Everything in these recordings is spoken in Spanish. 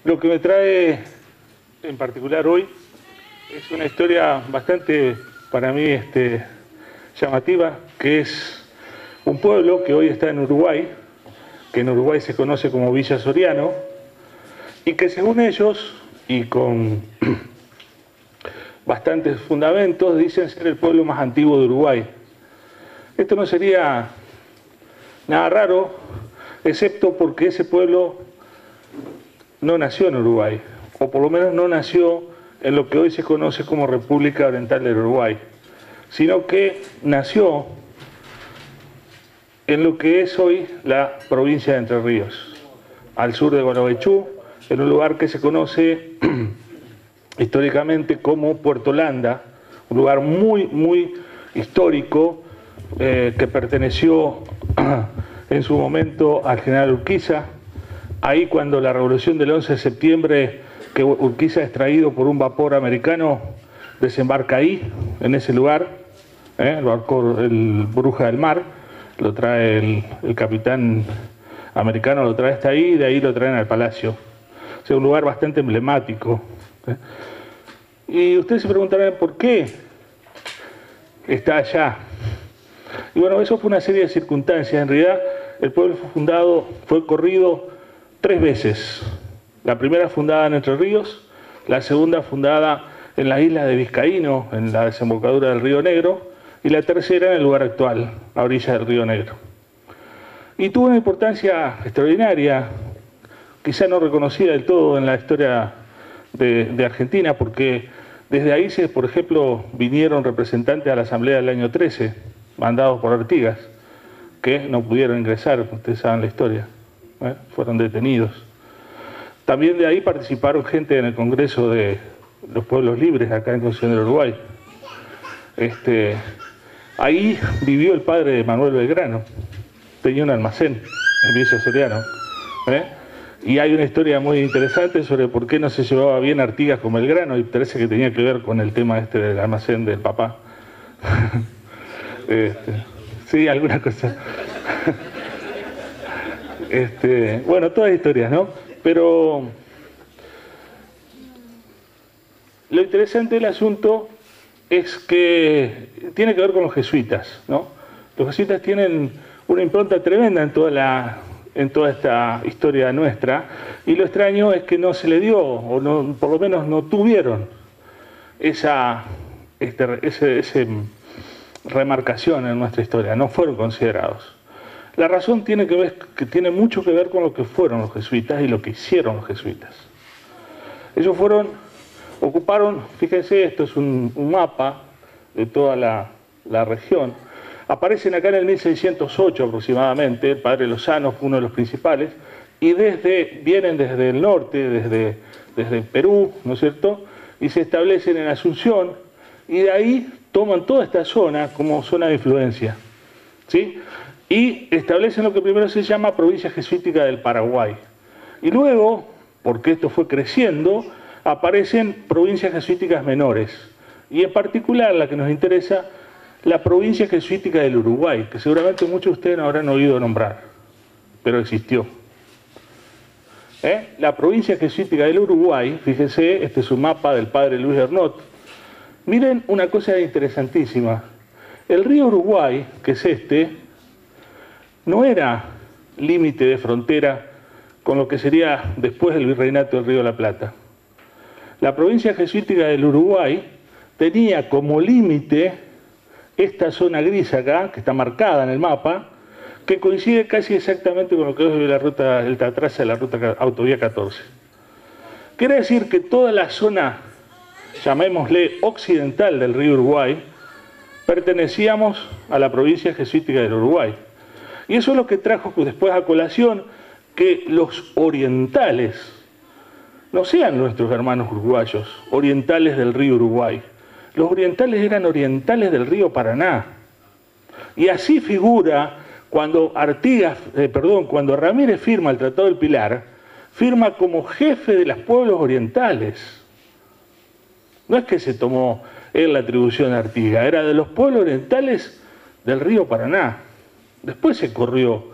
Lo que me trae en particular hoy es una historia bastante, para mí, llamativa, que es un pueblo que hoy está en Uruguay, que en Uruguay se conoce como Villa Soriano, y que según ellos, y con bastantes fundamentos, dicen ser el pueblo más antiguo de Uruguay. Esto no sería nada raro, excepto porque ese pueblo no nació en Uruguay, o por lo menos no nació en lo que hoy se conoce como República Oriental del Uruguay, sino que nació en lo que es hoy la provincia de Entre Ríos, al sur de Gualeguaychú, en un lugar que se conoce históricamente como Puerto Landa, un lugar muy histórico que perteneció en su momento al general Urquiza. Ahí cuando la revolución del 11 de septiembre, que Urquiza es traído por un vapor americano, desembarca ahí, en ese lugar, el barco, el Bruja del Mar, lo trae el capitán americano, lo trae hasta ahí, y de ahí lo traen al palacio. O sea, un lugar bastante emblemático. Y ustedes se preguntarán por qué está allá. Y bueno, eso fue una serie de circunstancias. En realidad, el pueblo fue corrido 3 veces. La primera fundada en Entre Ríos, la segunda fundada en la isla de Vizcaíno, en la desembocadura del Río Negro, y la tercera en el lugar actual, a orilla del Río Negro. Y tuvo una importancia extraordinaria, quizá no reconocida del todo en la historia de Argentina, porque desde ahí, por ejemplo, vinieron representantes a la Asamblea del año 13, mandados por Artigas, que no pudieron ingresar, ustedes saben la historia, fueron detenidos. También de ahí participaron gente en el Congreso de los Pueblos Libres, acá en Concepción del Uruguay. Ahí vivió el padre de Manuel Belgrano, tenía un almacén en Villa Soriano. Y hay una historia muy interesante sobre por qué no se llevaba bien Artigas con Belgrano, y parece que tenía que ver con el tema del almacén del papá. Sí, alguna cosa. Bueno, todas historias, ¿no? Pero lo interesante del asunto es que tiene que ver con los jesuitas, ¿no? Los jesuitas tienen una impronta tremenda en toda esta historia nuestra, y lo extraño es que no se le dio, o no, por lo menos no tuvieron esa remarcación en nuestra historia, no fueron considerados. La razón tiene mucho que ver con lo que fueron los jesuitas y lo que hicieron los jesuitas. Ellos ocuparon, fíjense, esto es un mapa de toda la región. Aparecen acá en el 1608 aproximadamente, el padre Lozano fue uno de los principales, y vienen desde el norte, desde Perú, ¿no es cierto?, y se establecen en Asunción, y de ahí toman toda esta zona como zona de influencia, ¿sí? Y establecen lo que primero se llama Provincia Jesuítica del Paraguay. Y luego, porque esto fue creciendo, aparecen provincias jesuíticas menores, y en particular la que nos interesa, la provincia jesuítica del Uruguay, que seguramente muchos de ustedes no habrán oído nombrar, pero existió. La provincia jesuítica del Uruguay, fíjense, este es un mapa del padre Luis Ernott. Miren una cosa interesantísima. El río Uruguay, que es no era límite de frontera con lo que sería después del virreinato del Río de la Plata. La provincia jesuítica del Uruguay tenía como límite esta zona gris acá, que está marcada en el mapa, que coincide casi exactamente con lo que es la traza de la ruta autovía 14. Quiere decir que toda la zona, llamémosle occidental del río Uruguay, pertenecíamos a la provincia jesuítica del Uruguay. Y eso es lo que trajo después a colación que los orientales no sean nuestros hermanos uruguayos, orientales del río Uruguay. Los orientales eran orientales del río Paraná. Y así figura cuando cuando Ramírez firma el Tratado del Pilar, firma como jefe de los pueblos orientales. No es que se tomó él la atribución de Artigas, era de los pueblos orientales del río Paraná. Después se corrió.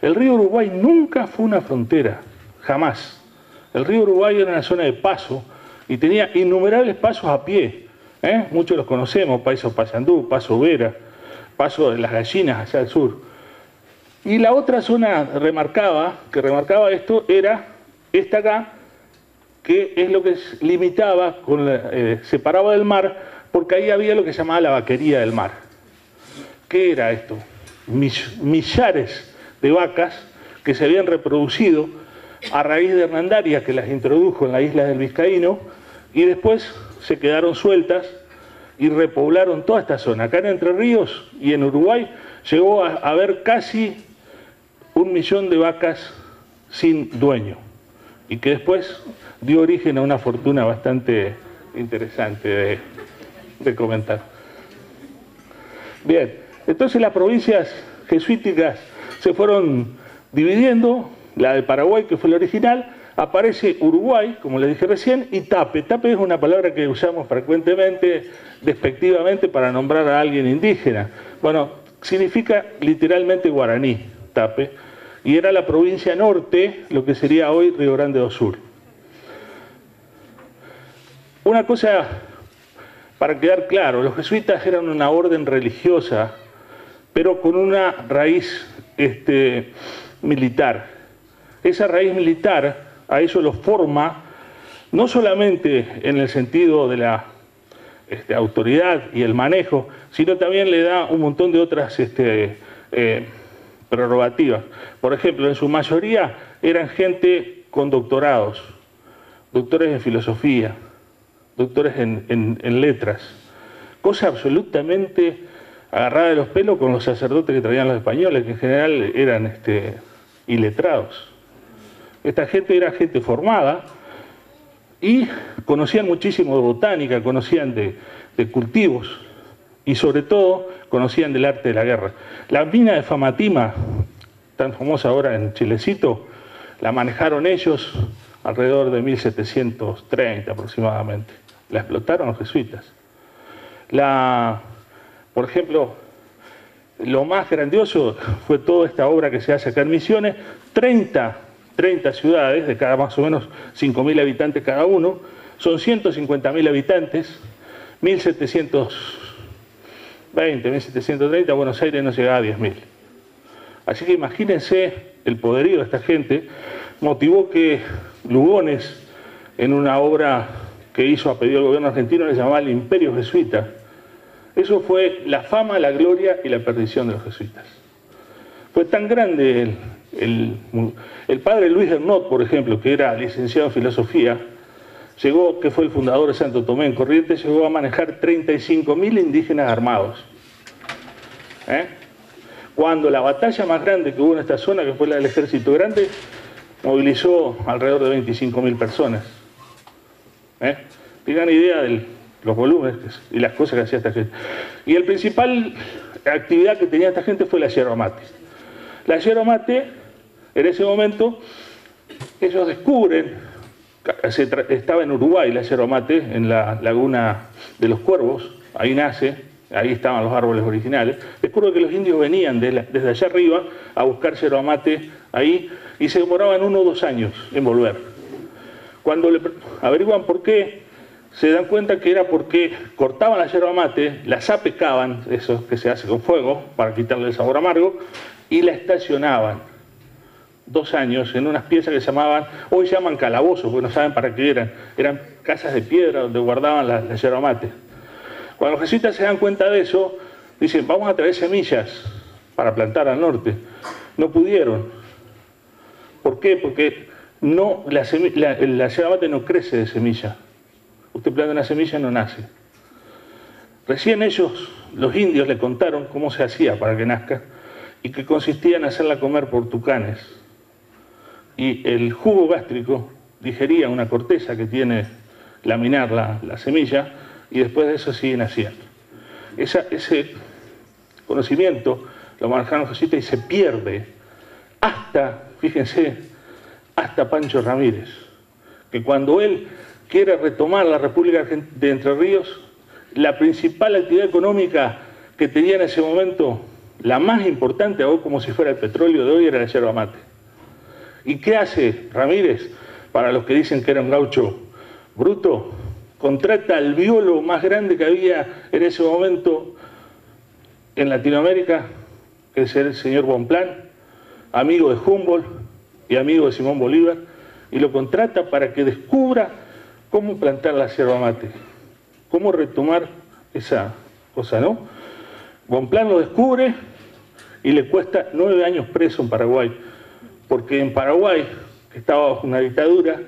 El río Uruguay nunca fue una frontera, jamás. El río Uruguay era una zona de paso y tenía innumerables pasos a pie. Muchos los conocemos, Paso Paysandú, Paso Vera, Paso de las Gallinas hacia el sur. Y la otra zona que remarcaba esto era esta acá, que es lo que limitaba, separaba del mar, porque ahí había lo que se llamaba la vaquería del mar. ¿Qué era esto? Millares de vacas que se habían reproducido a raíz de hernandarias que las introdujo en la isla del Vizcaíno y después se quedaron sueltas y repoblaron toda esta zona. Acá en Entre Ríos y en Uruguay llegó a haber casi 1 millón de vacas sin dueño y que después dio origen a una fortuna bastante interesante de comentar. Bien, entonces las provincias jesuíticas se fueron dividiendo, la de Paraguay, que fue la original, aparece Uruguay, como les dije recién, y Tape. Tape es una palabra que usamos frecuentemente, despectivamente, para nombrar a alguien indígena. Bueno, significa literalmente guaraní, Tape, y era la provincia norte, lo que sería hoy Río Grande do Sul. Una cosa, para quedar claro, los jesuitas eran una orden religiosa, pero con una raíz militar. Esa raíz militar a ellos los forma, no solamente en el sentido de la autoridad y el manejo, sino también le da un montón de otras prerrogativas. Por ejemplo, en su mayoría eran gente con doctorados, doctores en filosofía, doctores en letras, cosa absolutamente agarrada de los pelos con los sacerdotes que traían los españoles, que en general eran iletrados. Esta gente era gente formada y conocían muchísimo de botánica, conocían de cultivos y sobre todo conocían del arte de la guerra. La mina de Famatima, tan famosa ahora en Chilecito, la manejaron ellos alrededor de 1730 aproximadamente. La explotaron los jesuitas. Por ejemplo, lo más grandioso fue toda esta obra que se hace acá en Misiones, 30 ciudades, de cada más o menos 5.000 habitantes cada uno, son 150.000 habitantes, 1720, 1730, Buenos Aires no llegaba a 10.000. Así que imagínense el poderío de esta gente, motivó que Lugones, en una obra que hizo a pedido del gobierno argentino, le llamaba el Imperio Jesuita. Eso fue la fama, la gloria y la perdición de los jesuitas. Fue tan grande el padre Luis Hernot, por ejemplo, que era licenciado en filosofía, que fue el fundador de Santo Tomé en Corrientes, llegó a manejar 35.000 indígenas armados. Cuando la batalla más grande que hubo en esta zona, que fue la del Ejército Grande, movilizó alrededor de 25.000 personas. Tengan idea de los volúmenes y las cosas que hacía esta gente. Y la principal actividad que tenía esta gente fue la yerba mate. La yerba mate, en ese momento, ellos descubren, estaba en Uruguay la yerba mate, en la laguna de los Cuervos, ahí nace, ahí estaban los árboles originales. Descubren que los indios venían desde allá arriba a buscar yerba mate ahí y se demoraban 1 o 2 años en volver. Cuando averiguan por qué, se dan cuenta que era porque cortaban la yerba mate, la sapecaban, eso que se hace con fuego, para quitarle el sabor amargo, y la estacionaban 2 años en unas piezas que hoy llaman calabozos, porque no saben para qué eran casas de piedra donde guardaban la yerba mate. Cuando los jesuitas se dan cuenta de eso, dicen, vamos a traer semillas para plantar al norte. No pudieron. ¿Por qué? Porque la yerba mate no crece de semilla. Usted planta una semilla y no nace. Recién los indios, le contaron cómo se hacía para que nazca y que consistía en hacerla comer por tucanes. Y el jugo gástrico digería una corteza que tiene laminar la semilla y después de eso sigue naciendo. Ese conocimiento lo manejaron los jesuitas y se pierde hasta, fíjense, hasta Pancho Ramírez, que cuando él quiere retomar la República de Entre Ríos, la principal actividad económica que tenía en ese momento, la más importante, como si fuera el petróleo de hoy, era la yerba mate. ¿Y qué hace Ramírez? para los que dicen que era un gaucho bruto, contrata al biólogo más grande que había en ese momento en Latinoamérica, que es el señor Bonpland, amigo de Humboldt y amigo de Simón Bolívar, y lo contrata para que descubra cómo plantar la yerba mate, cómo retomar esa cosa, ¿no? Bonpland lo descubre y le cuesta 9 años preso en Paraguay, porque en Paraguay, que estaba bajo una dictadura,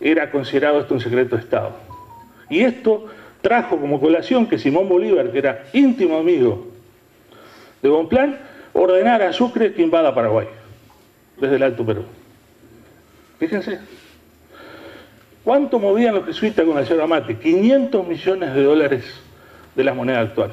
era considerado esto un secreto de Estado. Y esto trajo como colación que Simón Bolívar, que era íntimo amigo de Bonpland, ordenara a Sucre que invada Paraguay, desde el Alto Perú. Fíjense, ¿cuánto movían los jesuitas con la yerba mate? 500 millones de dólares de la moneda actual.